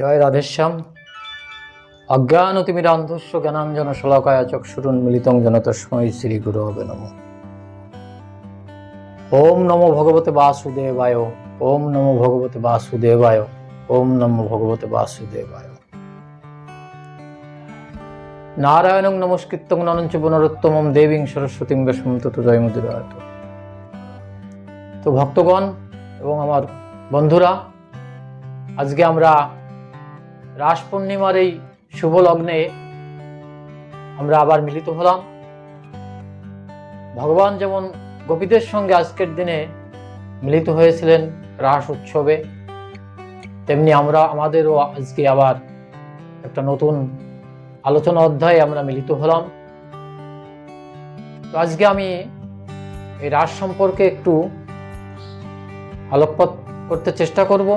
জয় রাধেশ্যাম। অজ্ঞানতিমিরান্ধস্য জ্ঞানাঞ্জন শলাকায় চক্ষুরুন্মিলিতং যেন তস্मै শ্রী গুরবে নমঃ। ওম নমো ভগবতে বাসুদেবায়। ওম নমো ভগবতে বাসুদেবায়। ওম নমো ভগবতে বাসুদেবায়। নারায়ণং নমস্কৃত্যং নরং চৈব নরোত্তমং দেবীং সরস্বতীং ব্যাসং ততো জয়মুদীরয়তু। তো ভক্তগণ এবং আমার বন্ধুরা, আজকে আমরা রাস পূর্ণিমার এই শুভ লগ্নে আমরা আবার মিলিত হলাম। ভগবান যেমন গোপীদের সঙ্গে আজকের দিনে মিলিত হয়েছিলেন রাস উৎসবে, তেমনি আমাদেরও আজকে আবার একটা নতুন আলোচনা অধ্যায়ে আমরা মিলিত হলাম। তো আজকে আমি এই রাস সম্পর্কে একটু আলোকপাত করতে চেষ্টা করব।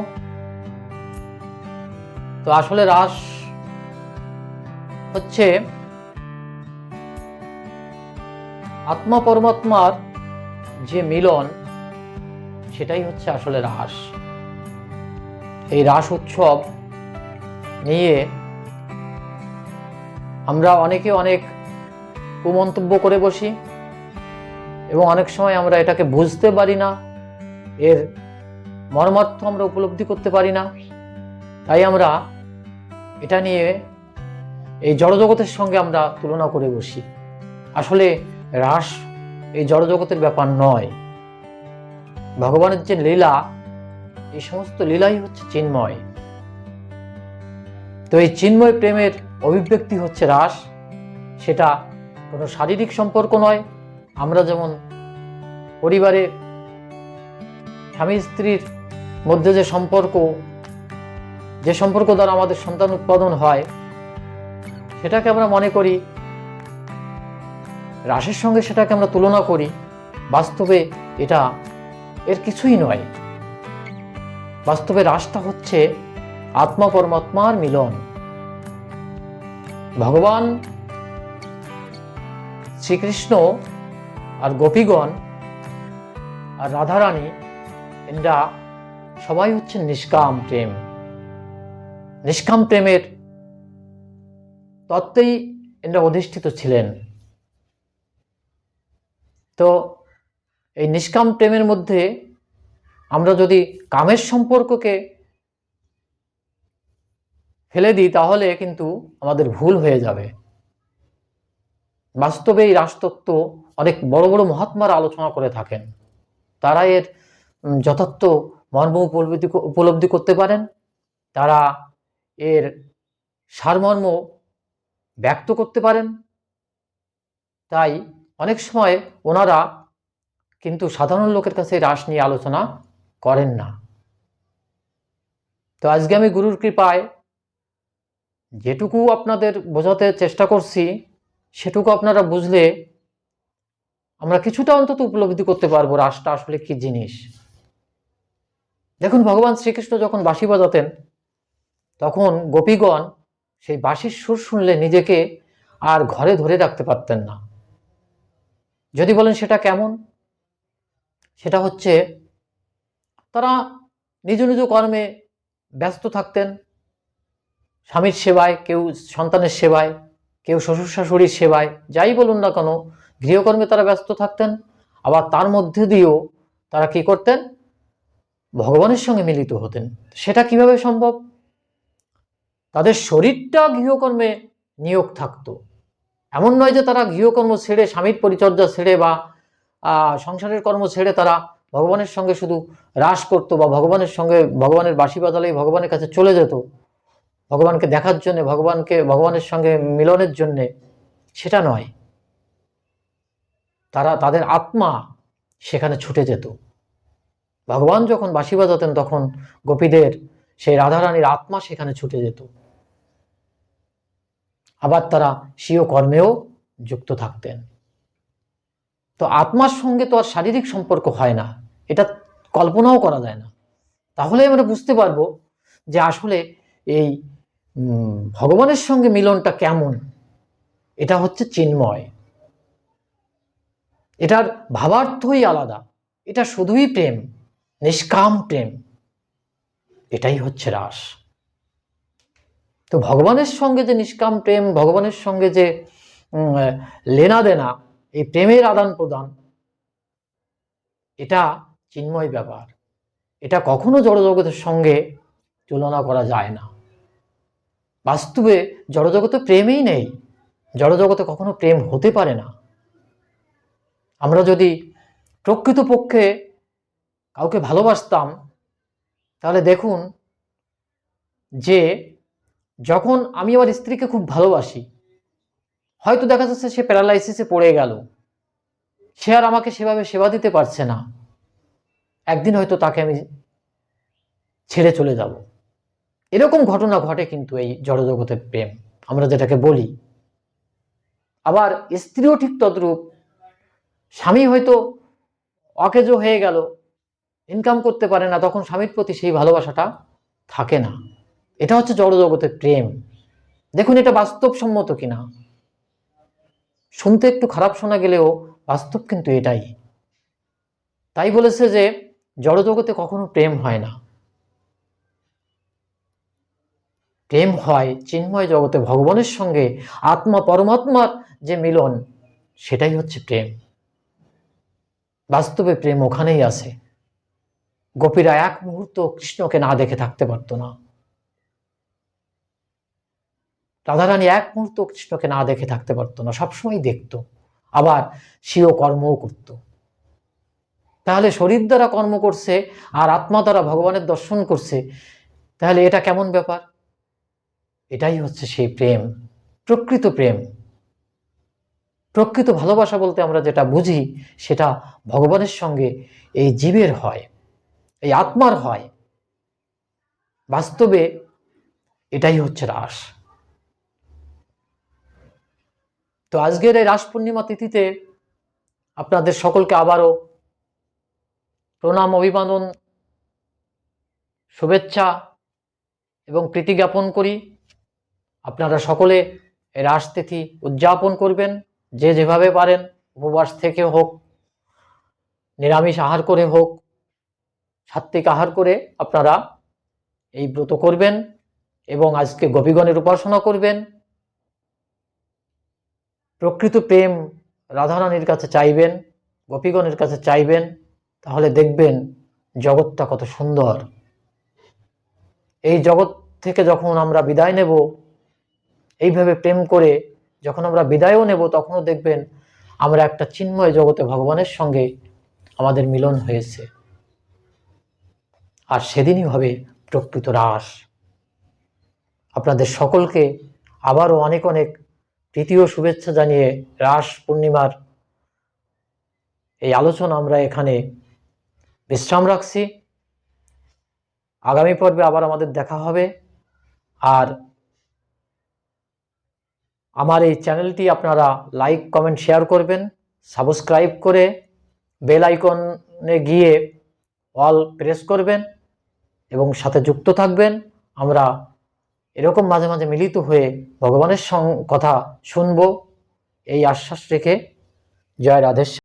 তো আসলে রাস হচ্ছে আত্মা পরমাত্মার যে মিলন, সেটাই হচ্ছে আসলে রাস। এই রাস উৎসব নিয়ে আমরা অনেকে অনেক কুমন্তব্য করে বসি এবং অনেক সময় আমরা এটাকে বুঝতে পারি না, এর মর্মার্থ আমরা উপলব্ধি করতে পারি না। তাই আমরা এটা নিয়ে এই জড়জগতের সঙ্গে আমরা তুলনা করে বসি। আসলে রাস এই জড়জগতের ব্যাপার নয়। ভগবানের যে লীলা, এই সমস্ত লীলাই হচ্ছে চিন্ময়। তো এই চিন্ময় প্রেমের অভিব্যক্তি হচ্ছে রাস। সেটা কোনো শারীরিক সম্পর্ক নয়। আমরা যেমন পরিবারে স্বামী স্ত্রীর মধ্যে যে সম্পর্ক দ্বারা আমাদের সন্তান উৎপাদন হয়, সেটাকে আমরা মনে করি রাসের সঙ্গে, সেটাকে আমরা তুলনা করি। বাস্তবে এটা এর কিছুই নয়। বাস্তবে রাসটা হচ্ছে আত্মা পরমাত্মার মিলন। ভগবান শ্রীকৃষ্ণ আর গোপীগণ আর রাধারানী, এরা সবাই হচ্ছে নিষ্কাম প্রেম। নিষ্কাম প্রেমের তত্ত্বেই এরা অধিষ্ঠিত ছিলেন। তো এই নিষ্কাম প্রেমের মধ্যে আমরা যদি কামের সম্পর্ককে ফেলে দিই, তাহলে কিন্তু আমাদের ভুল হয়ে যাবে। বাস্তবে এই রাসতত্ত্ব অনেক বড় বড় মহাত্মারা আলোচনা করে থাকেন। তারা এর যথার্থ মর্ম উপলব্ধি করতে পারেন, তারা এর সারমর্ম ব্যক্ত করতে পারেন। তাই অনেক সময় ওনারা কিন্তু সাধারণ লোকের কাছে রাস নিয়ে আলোচনা করেন না। তো আজকে আমি গুরুর কৃপায় যেটুকু আপনাদের বোঝাতে চেষ্টা করছি, সেটুকু আপনারা বুঝলে আমরা কিছুটা অন্তত উপলব্ধি করতে পারবো রাসটা আসলে কি জিনিস। দেখুন, ভগবান শ্রীকৃষ্ণ যখন বাঁশি বাজাতেন, তখন গোপীগণ সেই বাঁশির সুর শুনলে নিজেকে আর ঘরে ধরে রাখতে পারতেন না। যদি বলেন সেটা কেমন, সেটা হচ্ছে তারা নিজ নিজ কর্মে ব্যস্ত থাকতেন। স্বামীর সেবায়, কেউ সন্তানের সেবায়, কেউ শ্বশুর শাশুড়ির সেবায়, যাই বলুন না কেন, গৃহকর্মে তারা ব্যস্ত থাকতেন। আবার তার মধ্যে দিয়েও তারা কি করতেন? ভগবানের সঙ্গে মিলিত হতেন। সেটা কিভাবে সম্ভব? তাদের শরীরটা গৃহকর্মে নিয়োগ থাকতো। এমন নয় যে তারা গৃহকর্ম ছেড়ে, স্বামীর পরিচর্যা ছেড়ে বা সংসারের কর্ম ছেড়ে তারা ভগবানের সঙ্গে শুধু রাস করতো, বা ভগবানের সঙ্গে ভগবানের বাঁশি বাজালেই ভগবানের কাছে চলে যেত ভগবানকে দেখার জন্য, ভগবানের সঙ্গে মিলনের জন্য। সেটা নয়। তাদের আত্মা সেখানে ছুটে যেত। ভগবান যখন বাঁশি বাজাতেন, তখন গোপীদের সেই রাধারানীর আত্মা সেখানে ছুটে যেত। আবার তারা স্বীয় কর্মেও যুক্ত থাকতেন। তো আত্মার সঙ্গে তো আর শারীরিক সম্পর্ক হয় না, এটা কল্পনাও করা যায় না। তাহলে আমরা বুঝতে পারবো যে আসলে এই ভগবানের সঙ্গে মিলনটা কেমন। এটা হচ্ছে চিন্ময়। এটার ভাবার্থই আলাদা। এটা শুধুই প্রেম, নিষ্কাম প্রেম। এটাই হচ্ছে রাস। তো ভগবানের সঙ্গে যে নিষ্কাম প্রেম, ভগবানের সঙ্গে যে লেনা দেনা, এই প্রেমের আদান প্রদান, এটা চিন্ময় ব্যাপার। এটা কখনো জড়জগতের সঙ্গে তুলনা করা যায় না। বাস্তবে জড়জগতে প্রেমই নেই, জড়জগতে কখনো প্রেম হতে পারে না। আমরা যদি প্রকৃতপক্ষে কাউকে ভালোবাসতাম, তাহলে দেখুন যে যখন আমি আমার স্ত্রীকে খুব ভালোবাসি, হয়তো দেখা যাচ্ছে সে প্যারালাইসিসে পড়ে গেল, সে আর আমাকে সেভাবে সেবা দিতে পারছে না, একদিন হয়তো তাকে আমি ছেড়ে চলে যাব। এরকম ঘটনা ঘটে কিন্তু এই জড়জগতের প্রেম আমরা যেটাকে বলি। আবার স্ত্রীও ঠিক তদ্রূপ। স্বামী হয়তো অকেজো হয়ে গেল, ইনকাম করতে পারে না, তখন স্বামীর প্রতি সেই ভালোবাসাটা থাকে না। এটা হচ্ছে জড়জগতের প্রেম। দেখুন এটা বাস্তবসম্মত কিনা। শুনতে একটু খারাপ শোনা গেলেও বাস্তব কিন্তু এটাই। তাই বলেছে যে জড়জগতে কখনো প্রেম হয় না, প্রেম হয় চিন্ময় জগতে ভগবানের সঙ্গে আত্মা পরমাত্মার যে মিলন, সেটাই হচ্ছে প্রেম। বাস্তবে প্রেম ওখানেই আছে। গোপীরা এক মুহূর্ত কৃষ্ণকে না দেখে থাকতে পারত না, রাধারানী এক মুহূর্ত কৃষ্ণকে না দেখে থাকতে পারতো না, সবসময় দেখত, আবার স্বীয় কর্মও করত। তাহলে শরীর দ্বারা কর্ম করছে আর আত্মা দ্বারা ভগবানের দর্শন করছে, তাহলে এটা কেমন ব্যাপার? এটাই হচ্ছে সেই প্রেম, প্রকৃত প্রেম। প্রকৃত ভালোবাসা বলতে আমরা যেটা বুঝি, সেটা ভগবানের সঙ্গে এই জীবের হয়, এই আত্মার হয়। বাস্তবে এটাই হচ্ছে রাস। তো আজকের এই রাস পূর্ণিমা তিথিতে আপনাদের সকলকে আবারও প্রণাম, অভিবাদন, শুভেচ্ছা এবং প্রীতি জ্ঞাপন করি। আপনারা সকলে এই রাস তিথি উদযাপন করবেন, যে যেভাবে পারেন, উপবাস থেকে হোক, নিরামিষ আহার করে হোক, সাত্ত্বিক আহার করে আপনারা এই ব্রত করবেন এবং আজকে গোপীগণের উপাসনা করবেন। প্রকৃত প্রেম রাধারানীর কাছে চাইবেন, গোপীগণের কাছে চাইবেন, তাহলে দেখবেন জগৎটা কত সুন্দর। এই জগৎ থেকে যখন আমরা বিদায় নেব, এইভাবে প্রেম করে যখন আমরা বিদায়ও নেব, তখনও দেখবেন আমরা একটা চিন্ময় জগতে ভগবানের সঙ্গে আমাদের মিলন হয়েছে। আর সেদিনই হবে প্রকৃত রাস। আপনাদের সকলকে আবারও অনেক অনেক প্রীতি ও শুভেচ্ছা জানিয়ে রাস পূর্ণিমার এই আলোচনা আমরা এখানে বিশ্রাম রাখছি। আগামী পর্বে আবার আমাদের দেখা হবে। আর আমার এই চ্যানেলটি আপনারা লাইক, কমেন্ট, শেয়ার করবেন, সাবস্ক্রাইব করে বেল আইকনে গিয়ে অল প্রেস করবেন এবং সাথে যুক্ত থাকবেন। আমরা এরকম মাঝে মাঝে মিলিত হয়ে ভগবানের কথা শুনব, এই আশ্বাস রেখে জয় রাধেশ্যাম।